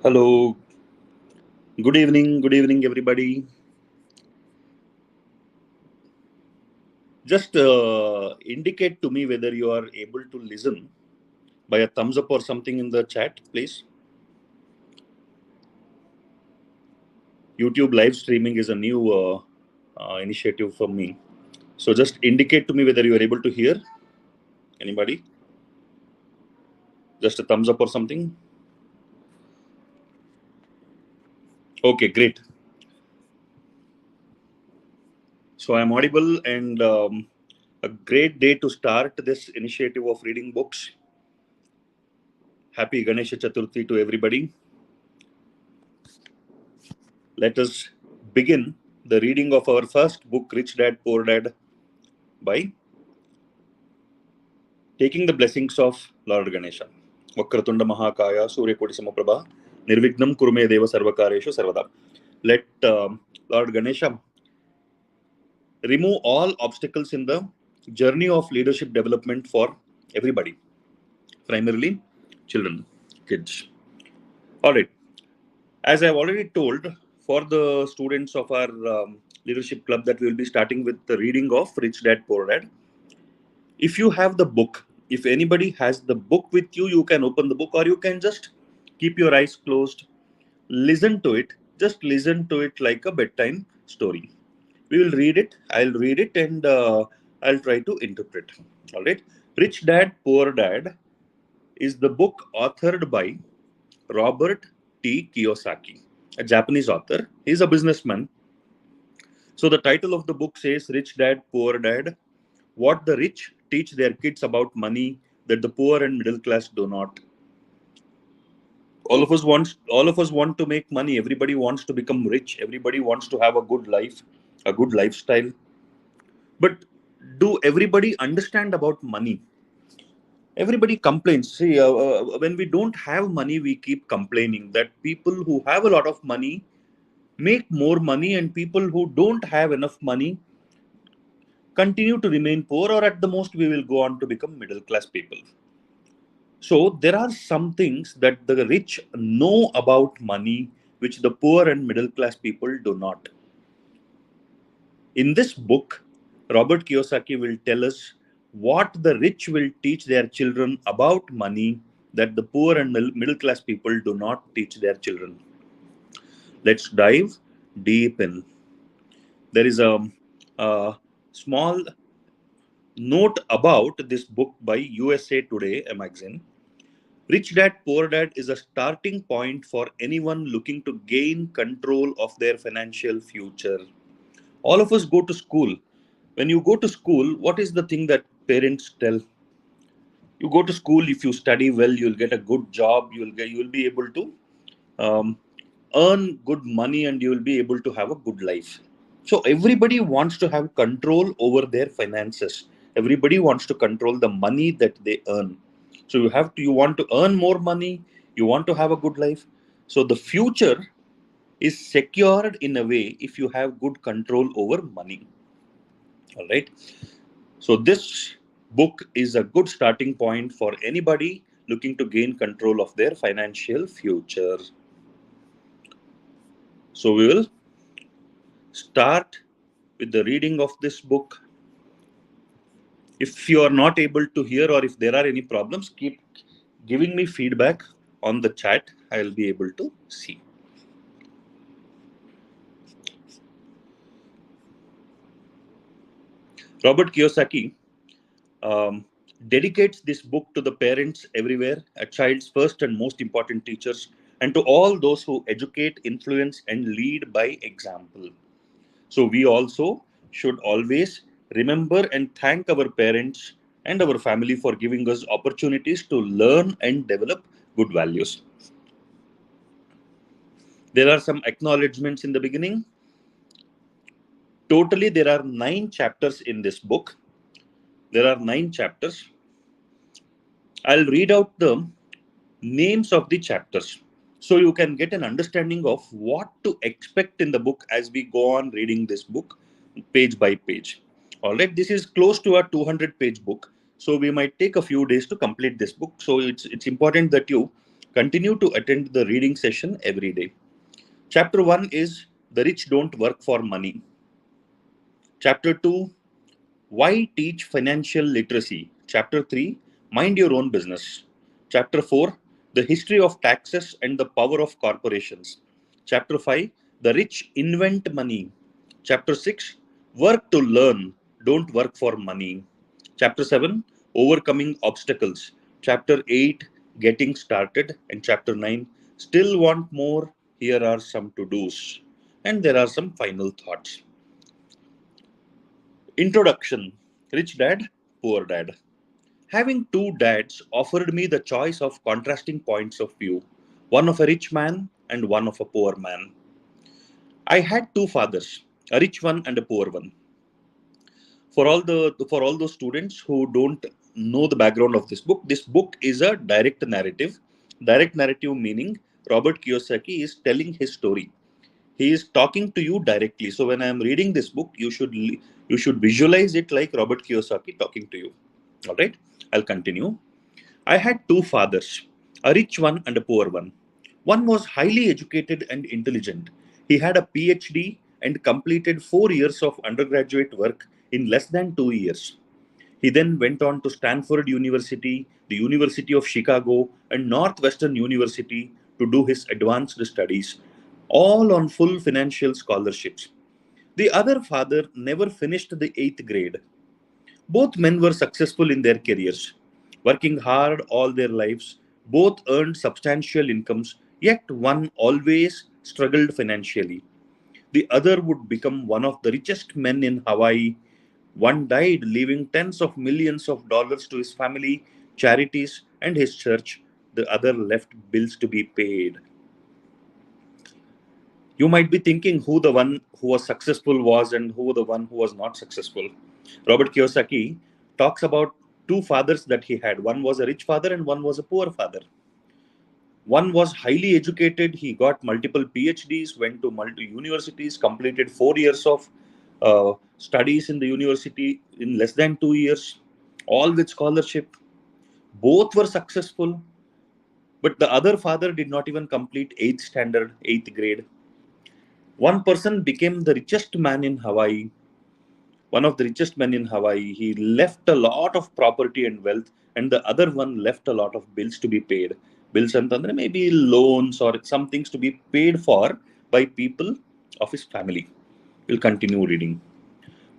Hello. Good evening, everybody. Just indicate to me whether you are able to listen by a thumbs up or something in the chat, please. YouTube live streaming is a new initiative for me. So just indicate to me whether you are able to hear. Anybody? Just a thumbs up or something. Okay, great. So I'm audible, and a great day to start this initiative of reading books. Happy Ganesha Chaturthi to everybody. Let us begin the reading of our first book, Rich Dad, Poor Dad, by taking the blessings of Lord Ganesha. Vakratunda Mahakaya, Suryakoti Samaprabha, Nirvignam Kurume Deva Sarvakareshu Sarvada. Let Lord Ganesha remove all obstacles in the journey of leadership development for everybody, primarily children, kids. All right. As I've already told, for the students of our leadership club, that we will be starting with the reading of Rich Dad, Poor Dad. If you have the book, if anybody has the book with you, you can open the book, or you can just keep your eyes closed, listen to it, just listen to it like a bedtime story. We will read it, I'll read it, and I'll try to interpret. All right. Rich Dad, Poor Dad is the book authored by Robert T. Kiyosaki, a Japanese author. He's a businessman. So the title of the book says Rich Dad, Poor Dad, what the rich teach their kids about money that the poor and middle class do not. All of us want to make money. Everybody wants to become rich. Everybody wants to have a good life, a good lifestyle. But do everybody understand about money? Everybody complains. See, when we don't have money, we keep complaining that people who have a lot of money make more money, and people who don't have enough money continue to remain poor, or at the most we will go on to become middle class people. So there are some things that the rich know about money which the poor and middle class people do not. In this book, Robert Kiyosaki will tell us what the rich will teach their children about money that the poor and middle class people do not teach their children. Let's dive deep in. There is a small note about this book by USA Today, a magazine. Rich Dad, Poor Dad is a starting point for anyone looking to gain control of their financial future. All of us go to school. When you go to school, what is the thing that parents tell? You go to school, if you study well, you'll get a good job, you'll be able to um, earn good money, and you will be able to have a good life. So everybody wants to have control over their finances. Everybody wants to control the money that they earn. So you want to earn more money, you want to have a good life. So the future is secured in a way if you have good control over money. All right. So this book is a good starting point for anybody looking to gain control of their financial future. So we will start with the reading of this book. If you are not able to hear, or if there are any problems, keep giving me feedback on the chat. I will be able to see. Robert Kiyosaki dedicates this book to the parents everywhere, a child's first and most important teachers, and to all those who educate, influence, and lead by example. So we also should always remember and thank our parents and our family for giving us opportunities to learn and develop good values. There are some acknowledgements in the beginning. Totally, there are 9 chapters in this book. There are 9 chapters. I'll read out the names of the chapters so you can get an understanding of what to expect in the book as we go on reading this book page by page. All right, this is close to a 200-page book, so we might take a few days to complete this book. So it's important that you Continue to attend the reading session every day. Chapter 1 is The Rich Don't Work for Money. Chapter 2, Why Teach Financial Literacy? Chapter 3, Mind Your Own Business. Chapter 4, The History of Taxes and the Power of Corporations. Chapter 5, The Rich Invent Money. Chapter 6, Work to Learn, Don't Work for Money. Chapter 7, Overcoming Obstacles. Chapter 8, Getting Started. And Chapter 9, Still Want More? Here are some to-dos. And there are some final thoughts. Introduction. Rich Dad, Poor Dad. Having two dads offered me the choice of contrasting points of view, one of a rich man and one of a poor man. I had two fathers, a rich one and a poor one. For all those students who don't know the background of this book is a direct narrative. Direct narrative meaning Robert Kiyosaki is telling his story. He is talking to you directly. So when I am reading this book, you should visualize it like Robert Kiyosaki talking to you. All right, I'll continue. I had two fathers, a rich one and a poor one. One was highly educated and intelligent. He had a PhD and completed 4 years of undergraduate work in less than 2 years. He then went on to Stanford University, the University of Chicago, and Northwestern University to do his advanced studies, all on full financial scholarships. The other father never finished the 8th grade. Both men were successful in their careers, working hard all their lives. Both earned substantial incomes, yet one always struggled financially. The other would become one of the richest men in Hawaii. One died, leaving tens of millions of dollars to his family, charities, and his church. The other left bills to be paid. You might be thinking who the one who was successful was and who the one who was not successful. Robert Kiyosaki talks about two fathers that he had. One was a rich father and one was a poor father. One was highly educated. He got multiple PhDs, went to multiple universities, completed 4 years of studies in the university in less than 2 years, all with scholarship. Both were successful, but the other father did not even complete 8th standard, 8th grade. One person became the richest man in Hawaii, one of the richest men in Hawaii. He left a lot of property and wealth, and the other one left a lot of bills to be paid. Bills antandre maybe loans or some things to be paid for by people of his family. We'll continue reading.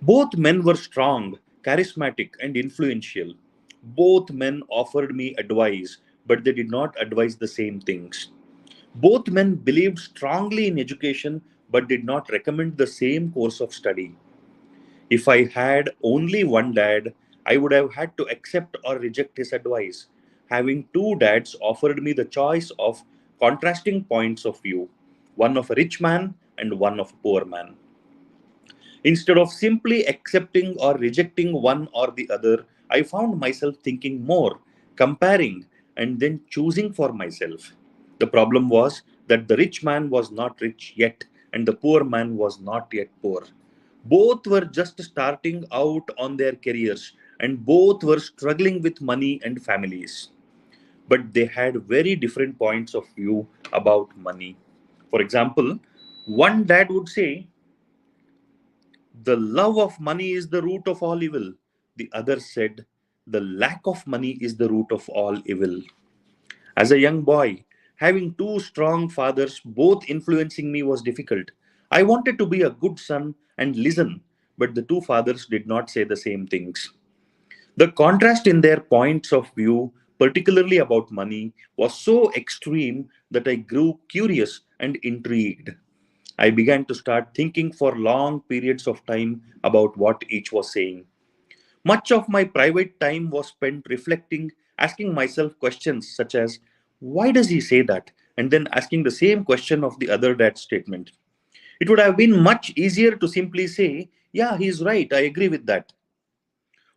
Both men were strong, charismatic, and influential. Both men offered me advice, but they did not advise the same things. Both men believed strongly in education, but did not recommend the same course of study. If I had only one dad, I would have had to accept or reject his advice. Having two dads offered me the choice of contrasting points of view, one of a rich man and one of a poor man. Instead of simply accepting or rejecting one or the other, I found myself thinking more, comparing, and then choosing for myself. The problem was that the rich man was not rich yet, and the poor man was not yet poor. Both were just starting out on their careers, and both were struggling with money and families. But they had very different points of view about money. For example, one dad would say, the love of money is the root of all evil. The other said, the lack of money is the root of all evil. As a young boy, having two strong fathers both influencing me was difficult. I wanted to be a good son and listen, but the two fathers did not say the same things. The contrast in their points of view, particularly about money, was so extreme that I grew curious and intrigued. I began to start thinking for long periods of time about what each was saying. Much of my private time was spent reflecting, asking myself questions such as, why does he say that? And then asking the same question of the other dad's statement. It would have been much easier to simply say, yeah, he's right, I agree with that.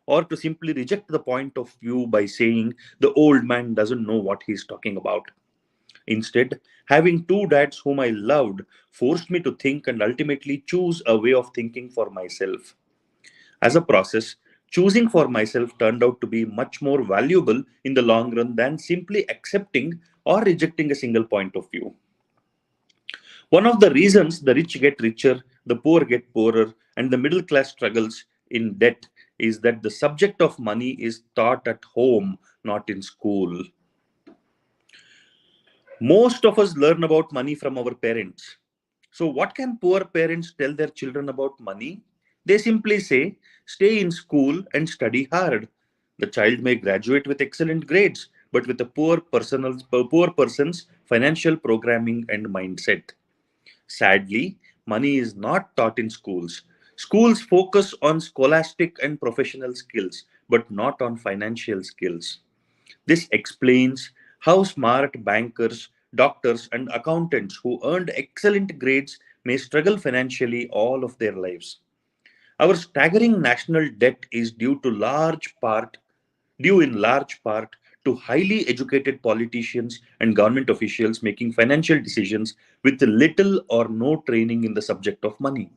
Or to simply reject the point of view by saying, the old man doesn't know what he's talking about. Instead, having two dads whom I loved forced me to think and ultimately choose a way of thinking for myself. As a process, choosing for myself turned out to be much more valuable in the long run than simply accepting or rejecting a single point of view. One of the reasons the rich get richer, the poor get poorer, and the middle class struggles in debt is that the subject of money is taught at home, not in school. Most of us learn about money from our parents. So, what can poor parents tell their children about money? They simply say, stay in school and study hard. The child may graduate with excellent grades, but with a poor person's financial programming and mindset. Sadly, money is not taught in schools. Schools focus on scholastic and professional skills, but not on financial skills. This explains how smart bankers, doctors, and accountants who earned excellent grades may struggle financially all of their lives. Our staggering national debt is due in large part to highly educated politicians and government officials making financial decisions with little or no training in the subject of money.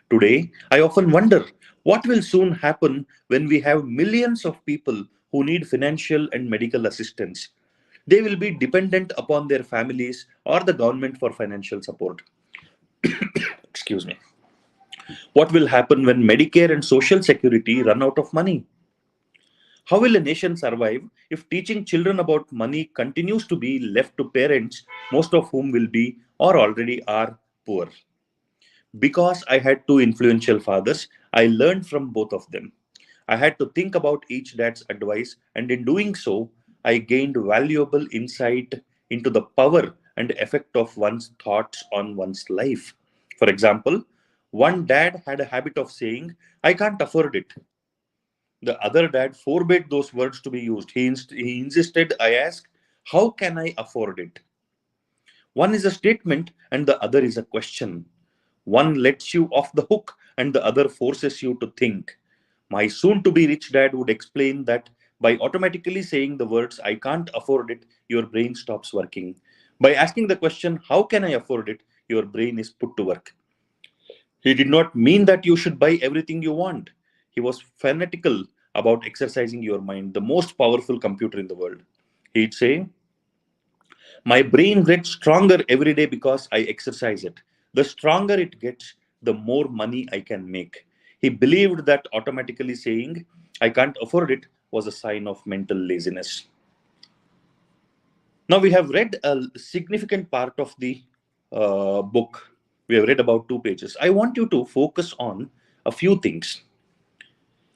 Today, I often wonder what will soon happen when we have millions of people who need financial and medical assistance. They will be dependent upon their families or the government for financial support. Excuse me. What will happen when Medicare and Social Security run out of money? How will a nation survive if teaching children about money continues to be left to parents, most of whom will be or already are poor? Because I had two influential fathers, I learned from both of them. I had to think about each dad's advice, and in doing so, I gained valuable insight into the power and effect of one's thoughts on one's life. For example, one dad had a habit of saying, I can't afford it. The other dad forbade those words to be used. He insisted I ask, how can I afford it? One is a statement and the other is a question. One lets you off the hook and the other forces you to think. My soon to be rich dad would explain that by automatically saying the words, I can't afford it, your brain stops working. By asking the question, how can I afford it, your brain is put to work. He did not mean that you should buy everything you want. He was fanatical about exercising your mind, the most powerful computer in the world. He'd say, my brain gets stronger every day because I exercise it. The stronger it gets, the more money I can make. He believed that automatically saying, I can't afford it, was a sign of mental laziness. Now, we have read a significant part of the book. We have read about 2 pages. I want you to focus on a few things.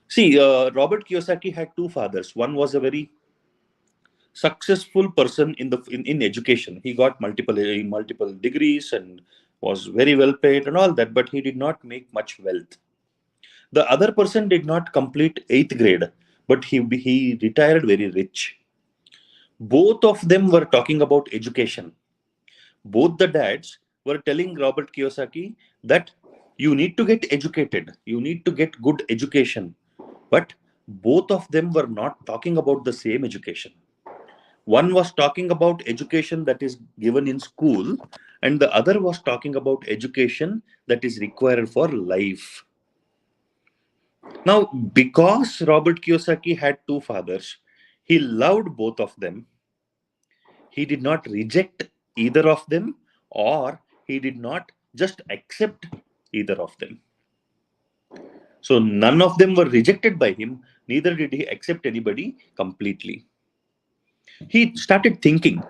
See, Robert Kiyosaki had two fathers. One was a very successful person in education. He got multiple degrees and was very well paid and all that, but he did not make much wealth. The other person did not complete 8th grade, but he retired very rich. Both of them were talking about education. Both the dads were telling Robert Kiyosaki that you need to get educated, you need to get good education. But both of them were not talking about the same education. One was talking about education that is given in school, and the other was talking about education that is required for life. Now, because Robert Kiyosaki had two fathers, he loved both of them. He did not reject either of them, or he did not just accept either of them. So, none of them were rejected by him, neither did he accept anybody completely. He started thinking,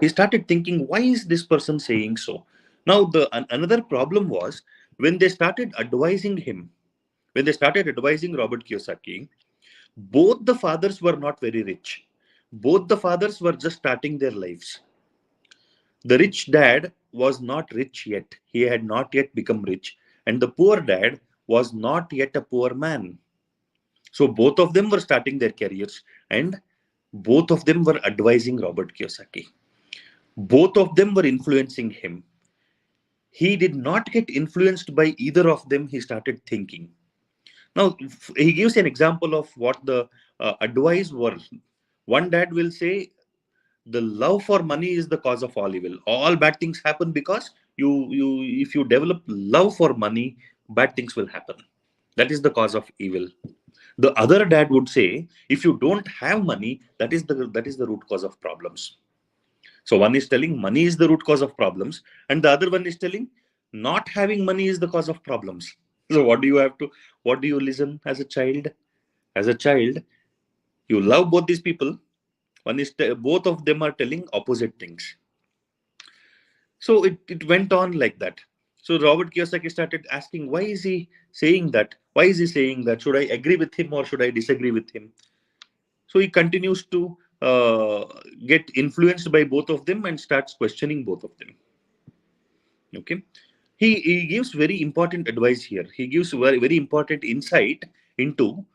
why is this person saying so? Now, another problem was when they started advising him, when they started advising Robert Kiyosaki, both the fathers were not very rich. Both the fathers were just starting their lives. The rich dad was not rich yet. He had not yet become rich. And the poor dad was not yet a poor man. So both of them were starting their careers, and both of them were advising Robert Kiyosaki. Both of them were influencing him. He did not get influenced by either of them. He started thinking. Now, he gives an example of what the advice was. One dad will say, the love for money is the cause of all evil. All bad things happen because if you develop love for money, bad things will happen. That is the cause of evil. The other dad would say, if you don't have money, that is the root cause of problems. So one is telling money is the root cause of problems, and the other one is telling not having money is the cause of problems. So what do you listen as a child? As a child, you love both these people. Both of them are telling opposite things. So it went on like that. So Robert Kiyosaki started asking, why is he saying that? Why is he saying that? Should I agree with him or should I disagree with him? So he continues to get influenced by both of them and starts questioning both of them. Okay. He gives very important advice here. He gives very important insight into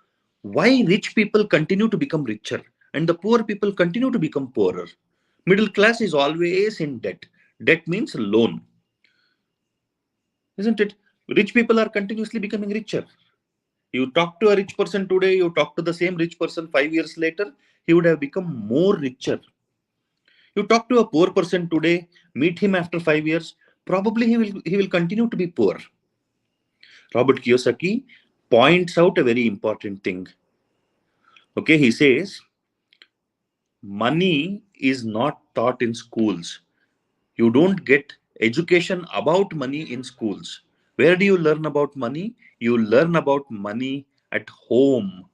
why rich people continue to become richer and the poor people continue to become poorer. Middle class is always in debt. Debt means loan, isn't it? Rich people are continuously becoming richer. You talk to a rich person today, you talk to the same rich person 5 years later, he would have become more richer. You talk to a poor person today, meet him after 5 years, probably he will continue to be poor. Robert Kiyosaki points out a very important thing. Okay, he says, money is not taught in schools. You don't get education about money in schools. Where do you learn about money? You learn about money at home.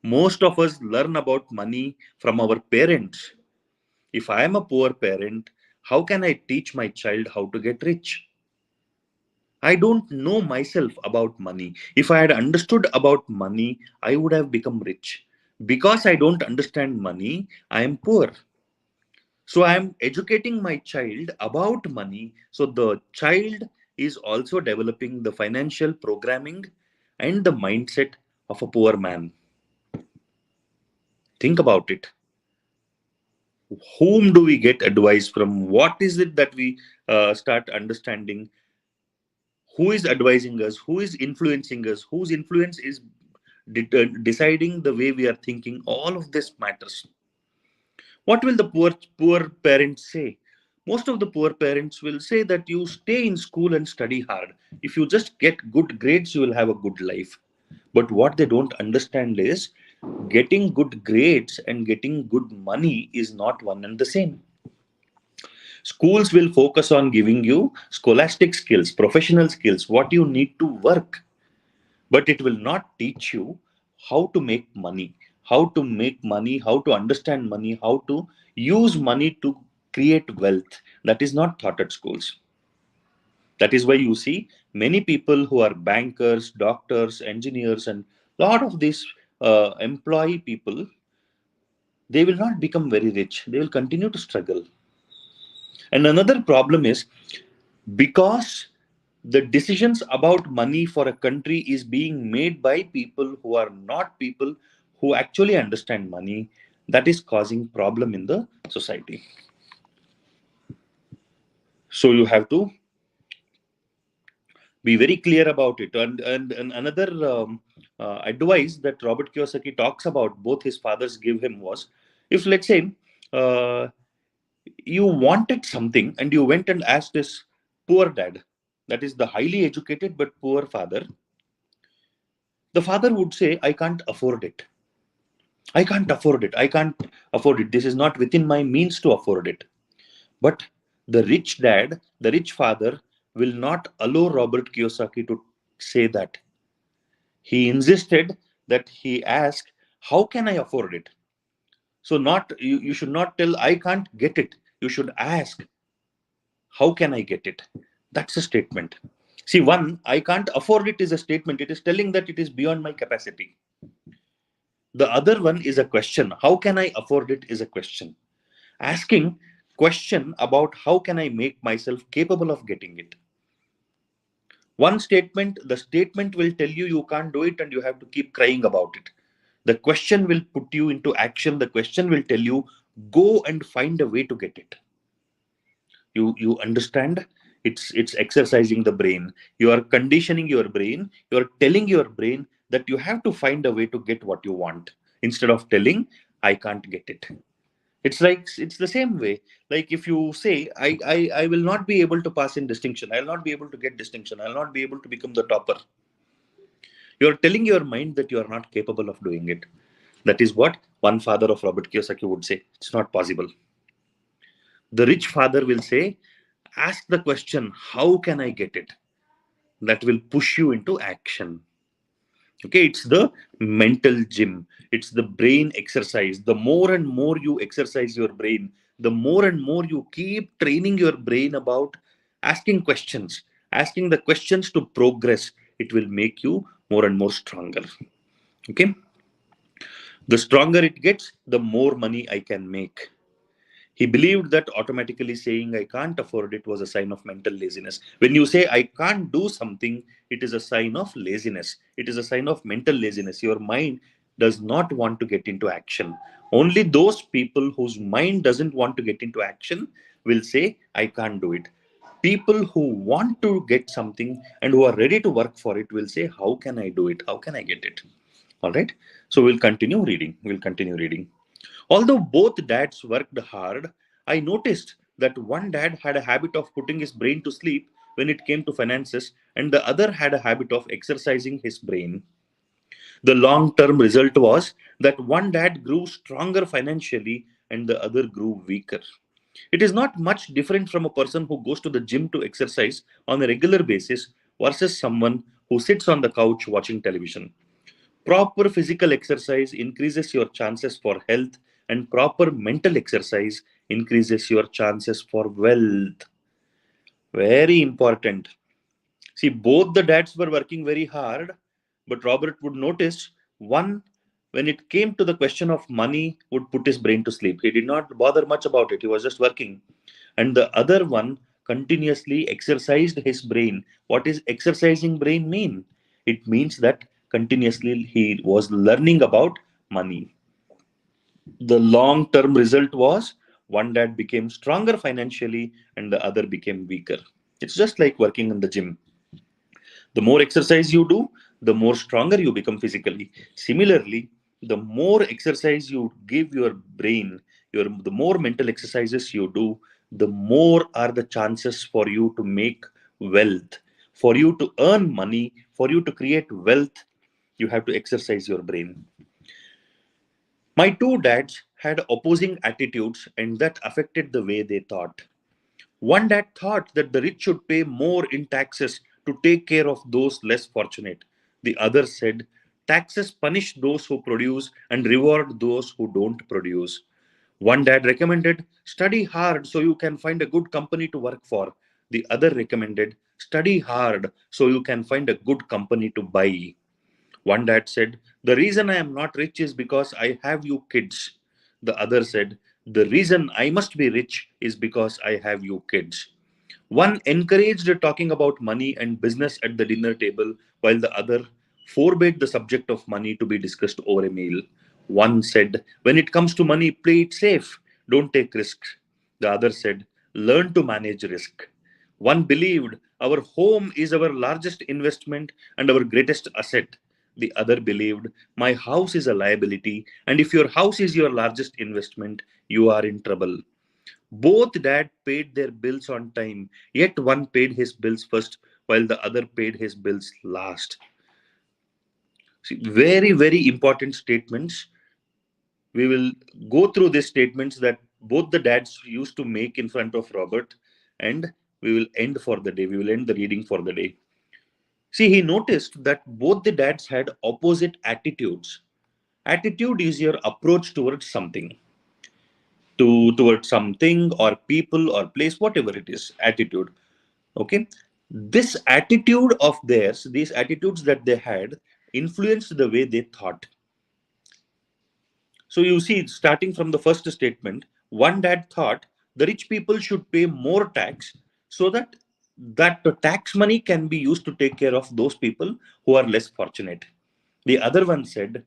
Most of us learn about money from our parents. If I am a poor parent, how can I teach my child how to get rich? I don't know myself about money. If I had understood about money, I would have become rich. Because I don't understand money, I am poor. So I am educating my child about money. So the child is also developing the financial programming and the mindset of a poor man. Think about it. Whom do we get advice from? What is it that we start understanding? Who is advising us? Who is influencing us? Whose influence is deciding the way we are thinking? All of this matters. What will the poor parents say? Most of the poor parents will say that you stay in school and study hard. If you just get good grades, you will have a good life. But what they don't understand is getting good grades and getting good money is not one and the same. Schools will focus on giving you scholastic skills, professional skills, what you need to work, but it will not teach you how to make money, how to understand money, how to use money to create wealth. That is not taught at schools. That is why you see many people who are bankers, doctors, engineers, and a lot of these employee people, they will not become very rich. They will continue to struggle. And another problem is because the decisions about money for a country is being made by people who are not people who actually understand money, that is causing problem in the society. So you have to be very clear about it. And another advice that Robert Kiyosaki talks about, both his fathers give him, was, if let's say uh, you wanted something and you went and asked this poor dad, that is the highly educated but poor father, the father would say, I can't afford it. I can't afford it. I can't afford it. This is not within my means to afford it. But the rich dad, the rich father, will not allow Robert Kiyosaki to say that. He insisted that he asked, how can I afford it? So not you should not tell I can't get it. You should ask, how can I get it? That's a statement. See, one, I can't afford it is a statement. It is telling that it is beyond my capacity. The other one is a question. How can I afford it is a question. Asking question about how can I make myself capable of getting it. One statement, the statement will tell you you can't do it and you have to keep crying about it. The question will put you into action. The question will tell you go and find a way to get it. You understand? It's exercising the brain. You are conditioning your brain. You are telling your brain that you have to find a way to get what you want instead of telling I can't get it. It's the same way. Like if you say I will not be able to pass in distinction, I'll not be able to get distinction, I'll not be able to become the topper, you're telling your mind that you are not capable of doing it. That is what one father of Robert Kiyosaki would say, it's not possible. The rich father will say, ask the question, how can I get it? That will push you into action. Okay, it's the mental gym, it's the brain exercise. The more and more you exercise your brain, the more and more you keep training your brain about asking the questions to progress, it will make you more and more stronger. Okay, the stronger it gets, the more money I can make. He believed that automatically saying I can't afford it was a sign of mental laziness. When you say I can't do something, it is a sign of laziness. It is a sign of mental laziness. Your mind does not want to get into action. Only those people whose mind doesn't want to get into action will say I can't do it. People who want to get something and who are ready to work for it will say, how can I do it? How can I get it? All right. So we'll continue reading. Although both dads worked hard, I noticed that one dad had a habit of putting his brain to sleep when it came to finances, and the other had a habit of exercising his brain. The long term result was that one dad grew stronger financially and the other grew weaker. It is not much different from a person who goes to the gym to exercise on a regular basis versus someone who sits on the couch watching television. Proper physical exercise increases your chances for health, and proper mental exercise increases your chances for wealth. Very important. See, both the dads were working very hard, but Robert would notice one, when it came to the question of money, would put his brain to sleep. He did not bother much about it, he was just working. And the other one continuously exercised his brain. What is exercising brain mean? It means that continuously he was learning about money. The long term result was one dad became stronger financially and the other became weaker. It's just like working in the gym. The more exercise you do, the more stronger you become physically. Similarly, the more exercise you give your brain, the more mental exercises you do, the more are the chances for you to make wealth, for you to earn money, for you to create wealth. You have to exercise your brain. My two dads had opposing attitudes, and that affected the way they thought. One dad thought that the rich should pay more in taxes to take care of those less fortunate. The other said, taxes punish those who produce and reward those who don't produce. One dad recommended, study hard so you can find a good company to work for. The other recommended, study hard so you can find a good company to buy. One dad said, the reason I am not rich is because I have you kids. The other said, the reason I must be rich is because I have you kids. One encouraged talking about money and business at the dinner table, while the other forbade the subject of money to be discussed over a meal. One said, when it comes to money, play it safe, don't take risks. The other said, learn to manage risk. One believed our home is our largest investment and our greatest asset. The other believed my house is a liability, and if your house is your largest investment, you are in trouble. Both dad paid their bills on time, yet one paid his bills first while the other paid his bills last. See, very, very important statements. We will go through these statements that both the dads used to make in front of Robert, and we will end for the day. We will end the reading for the day. See, he noticed that both the dads had opposite attitudes. Attitude is your approach towards something, towards something or people or place, whatever it is, attitude. Okay, this attitude of theirs, these attitudes that they had, influenced the way they thought. So you see, starting from the first statement, one dad thought the rich people should pay more tax so that the tax money can be used to take care of those people who are less fortunate. The other one said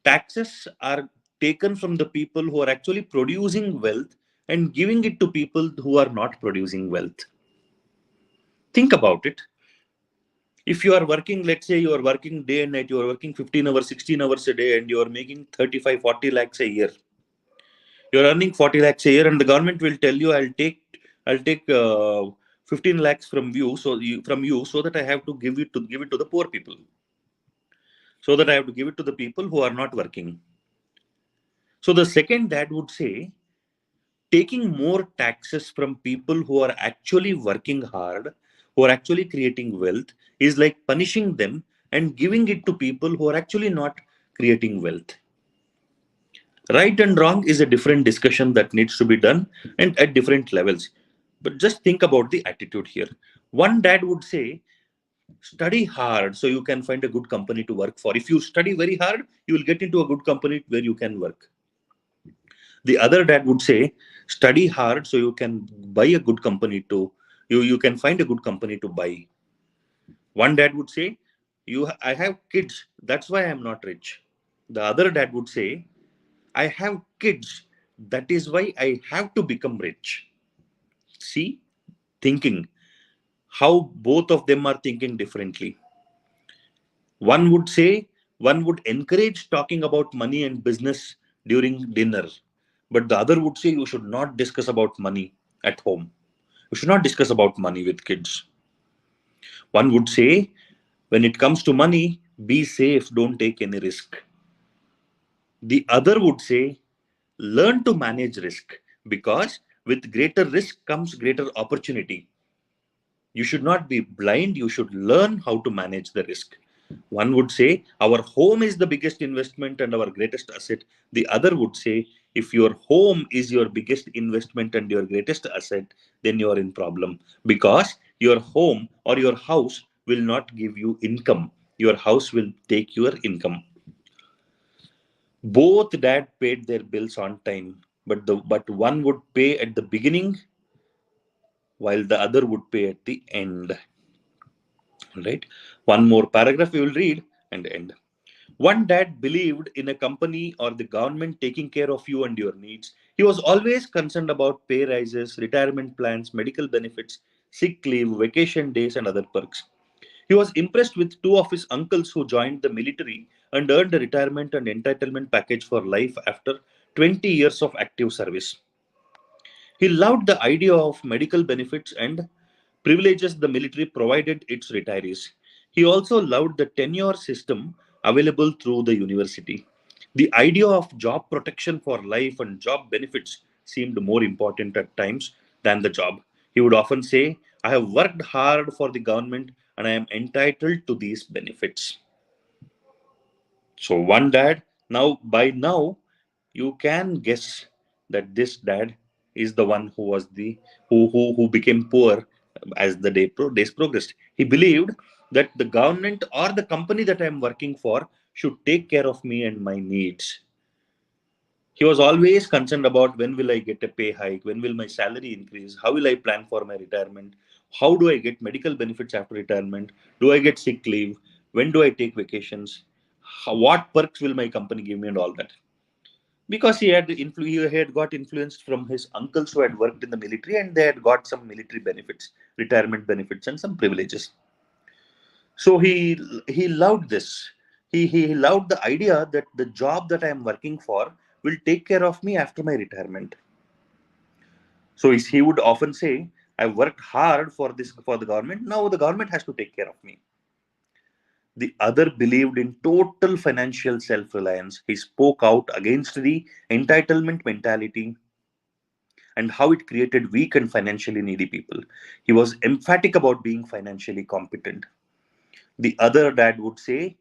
taxes are taken from the people who are actually producing wealth and giving it to people who are not producing wealth. Think about it. If you are working, let's say you are working day and night, you are working 15 hours, 16 hours a day, and you are making 35, 40 lakhs a year. You are earning 40 lakhs a year, and the government will tell you, I'll take 15 lakhs from you, so that I have to give it to the poor people. So that I have to give it to the people who are not working. So the second dad would say, taking more taxes from people who are actually working hard, who are actually creating wealth, is like punishing them and giving it to people who are actually not creating wealth. Right and wrong is a different discussion that needs to be done and at different levels. But just think about the attitude here. One dad would say, study hard so you can find a good company to work for. If you study very hard, you will get into a good company where you can work. The other dad would say, study hard so you can buy a good company to, you can find a good company to buy. One dad would say, I have kids, that's why I'm not rich. The other dad would say, I have kids, that is why I have to become rich. See, thinking, how both of them are thinking differently. One would say, one would encourage talking about money and business during dinner, but the other would say you should not discuss about money at home. You should not discuss about money with kids. One would say, when it comes to money, be safe, don't take any risk. The other would say, learn to manage risk, because with greater risk comes greater opportunity. You should not be blind, you should learn how to manage the risk. One would say, our home is the biggest investment and our greatest asset. The other would say, if your home is your biggest investment and your greatest asset, then you are in problem, because your home or your house will not give you income. Your house will take your income. Both dad paid their bills on time, but one would pay at the beginning while the other would pay at the end. Right? One more paragraph we will read and end. One dad believed in a company or the government taking care of you and your needs. He was always concerned about pay rises, retirement plans, medical benefits, sick leave, vacation days, and other perks. He was impressed with two of his uncles who joined the military and earned a retirement and entitlement package for life after 20 years of active service. He loved the idea of medical benefits and privileges the military provided its retirees. He also loved the tenure system available through the university. The idea of job protection for life and job benefits seemed more important at times than the job. He would often say, I have worked hard for the government and I am entitled to these benefits. So one dad, now you can guess that this dad is the one who was the who became poor as the days progressed. He believed that the government or the company that I am working for should take care of me and my needs. He was always concerned about when will I get a pay hike, when will my salary increase, how will I plan for my retirement, how do I get medical benefits after retirement, do I get sick leave, when do I take vacations, what perks will my company give me, and all that. Because he had got influenced from his uncles who had worked in the military and they had got some military benefits, retirement benefits, and some privileges. So he loved this. He loved the idea that the job that I am working for will take care of me after my retirement. So he would often say, I worked hard for the government. Now the government has to take care of me. The other believed in total financial self-reliance. He spoke out against the entitlement mentality and how it created weak and financially needy people. He was emphatic about being financially competent. The other dad would say,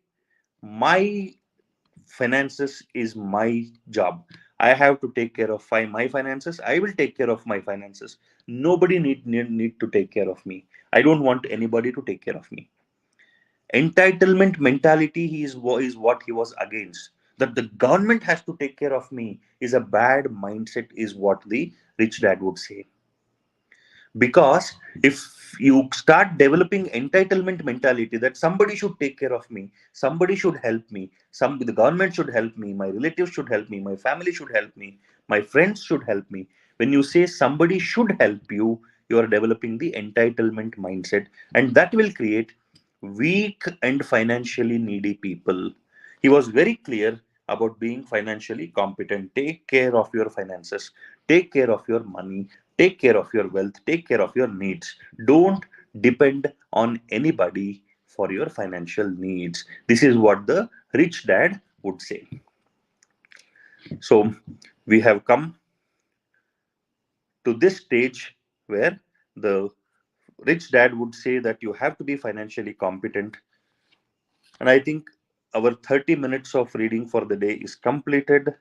my finances is my job. I have to take care of my finances. I will take care of my finances. Nobody need to take care of me. I don't want anybody to take care of me. Entitlement mentality is what he was against. That the government has to take care of me is a bad mindset, is what the rich dad would say. Because if you start developing entitlement mentality that somebody should take care of me, somebody should help me, the government should help me, my relatives should help me, my family should help me, my friends should help me, when you say somebody should help you, you are developing the entitlement mindset, and that will create weak and financially needy people. He was very clear about being financially competent. Take care of your finances, take care of your money, take care of your wealth, take care of your needs. Don't depend on anybody for your financial needs. This is what the rich dad would say. So we have come to this stage where the rich dad would say that you have to be financially competent. And I think our 30 minutes of reading for the day is completed.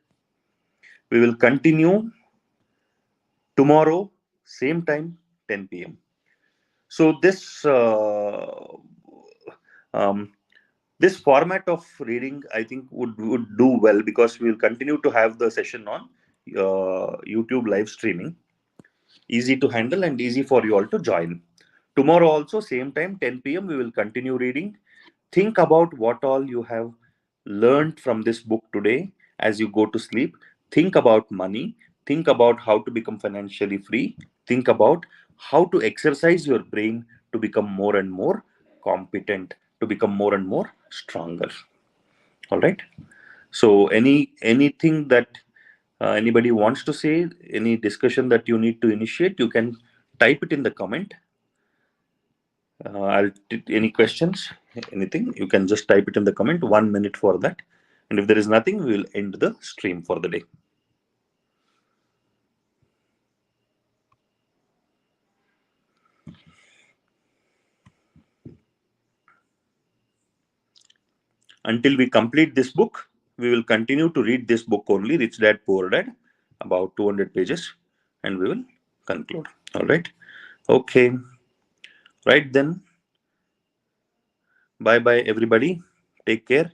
We will continue tomorrow, same time, 10 p.m. So um, this format of reading, I think, would do well, because we will continue to have the session on YouTube live streaming. Easy to handle and easy for you all to join. Tomorrow also, same time, 10 p.m., we will continue reading. Think about what all you have learned from this book today as you go to sleep. Think about money. Think about how to become financially free. Think about how to exercise your brain to become more and more competent, to become more and more stronger. All right. So, anything that anybody wants to say, any discussion that you need to initiate, you can type it in the comment. Any questions, anything, you can just type it in the comment. 1 minute for that. And if there is nothing, we will end the stream for the day. Until we complete this book, we will continue to read this book only, Rich Dad Poor Dad, about 200 pages, and we will conclude. All right. Okay. Right then. Bye bye, everybody. Take care.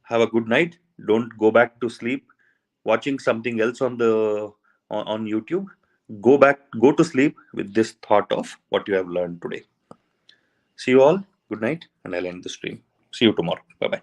Have a good night. Don't go back to sleep watching something else on YouTube. Go to sleep with this thought of what you have learned today. See you all. Good night, and I'll end the stream. See you tomorrow. Bye bye.